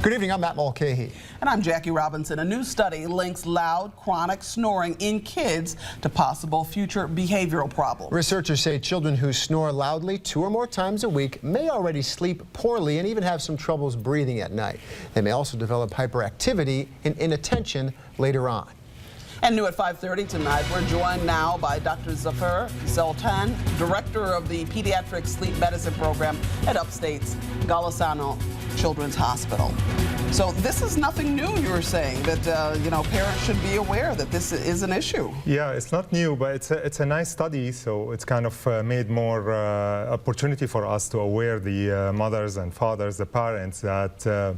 Good evening, I'm Matt Mulcahy. And I'm Jackie Robinson. A new study links loud, chronic snoring in kids to possible future behavioral problems. Researchers say children who snore loudly 2 or more times a week may already sleep poorly and even have some troubles breathing at night. They may also develop hyperactivity and inattention later on. And new at 5:30 tonight, we're joined now by Dr. Zafar Zoltan, director of the Pediatric Sleep Medicine Program at Upstate's Golisano Children's Hospital. So this is nothing new, you're saying, that parents should be aware that this is an issue. Yeah, it's not new, but it's a nice study, so it's kind of made more opportunity for us to aware the mothers and fathers, the parents, that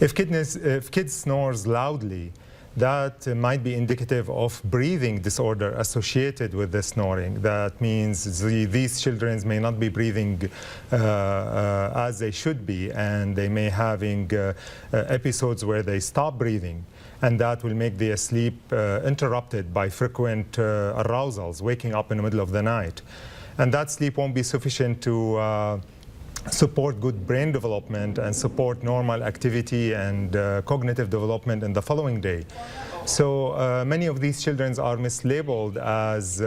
if kids snores loudly, that might be indicative of breathing disorder associated with the snoring. That means these children may not be breathing as they should be, and they may having episodes where they stop breathing, and that will make their sleep interrupted by frequent arousals, waking up in the middle of the night. And that sleep won't be sufficient to support good brain development and support normal activity and cognitive development in the following day. So many of these children are mislabeled as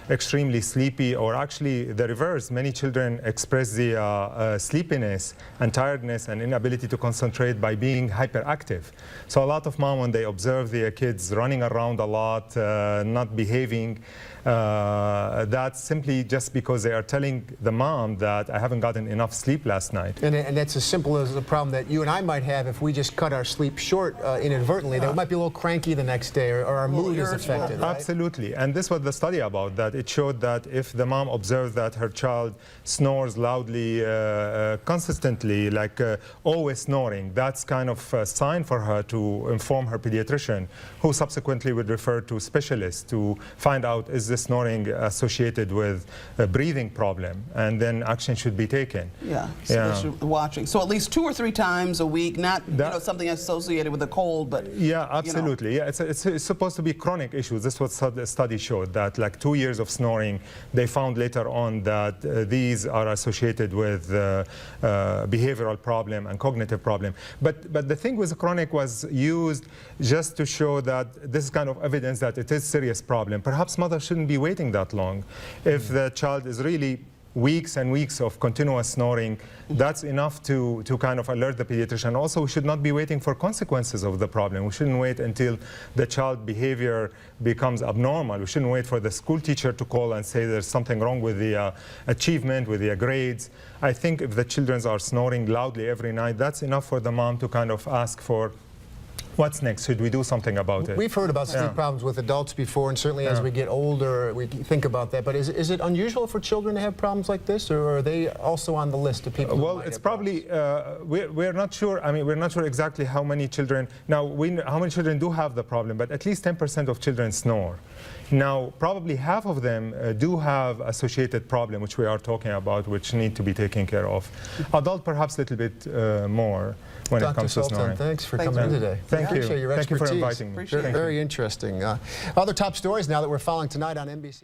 extremely sleepy, or actually the reverse. Many children express the sleepiness and tiredness and inability to concentrate by being hyperactive. So a lot of moms, when they observe their kids running around a lot, not behaving, that's simply just because they are telling the mom that I haven't gotten enough sleep last night. And that's as simple as the problem that you and I might have if we just cut our sleep short inadvertently. That we might be a little cranky the next day, or our mood is affected. Right? Absolutely. And this was the study about that. It showed that if the mom observed that her child snores loudly, consistently, like always snoring, that's kind of a sign for her to inform her pediatrician, who subsequently would refer to specialists to find out, is the snoring associated with a breathing problem, and then action should be taken. Yeah, so they should be watching. So at least 2 or 3 times a week, not something associated with a cold, but yeah, absolutely. Yeah, it's supposed to be chronic issues. This is what the study showed, that like 2 years of snoring, they found later on that these are associated with behavioral problem and cognitive problem. But the thing with chronic was used just to show that this is kind of evidence that it is a serious problem. Perhaps mothers shouldn't be waiting that long. If the child is really weeks and weeks of continuous snoring, that's enough to kind of alert the pediatrician. Also, we should not be waiting for consequences of the problem. We shouldn't wait until the child behavior becomes abnormal. We shouldn't wait for the school teacher to call and say there's something wrong with the achievement, with the grades. I think if the children are snoring loudly every night, that's enough for the mom to kind of ask for what's next? Should we do something about it? We've heard about sleep problems with adults before, and certainly as we get older, we think about that. But is it unusual for children to have problems like this, or are they also on the list of people? Well, it's probably we're not sure. I mean, we're not sure exactly how many children. Now, we know how many children do have the problem, but at least 10% of children snore. Now, probably half of them do have associated problem, which we are talking about, which need to be taken care of. Adult, perhaps a little bit more when it comes to snoring. Thanks for coming in today. Thank you. Appreciate your expertise. Thank you for inviting me. Very interesting. Other top stories now that we're following tonight on NBC.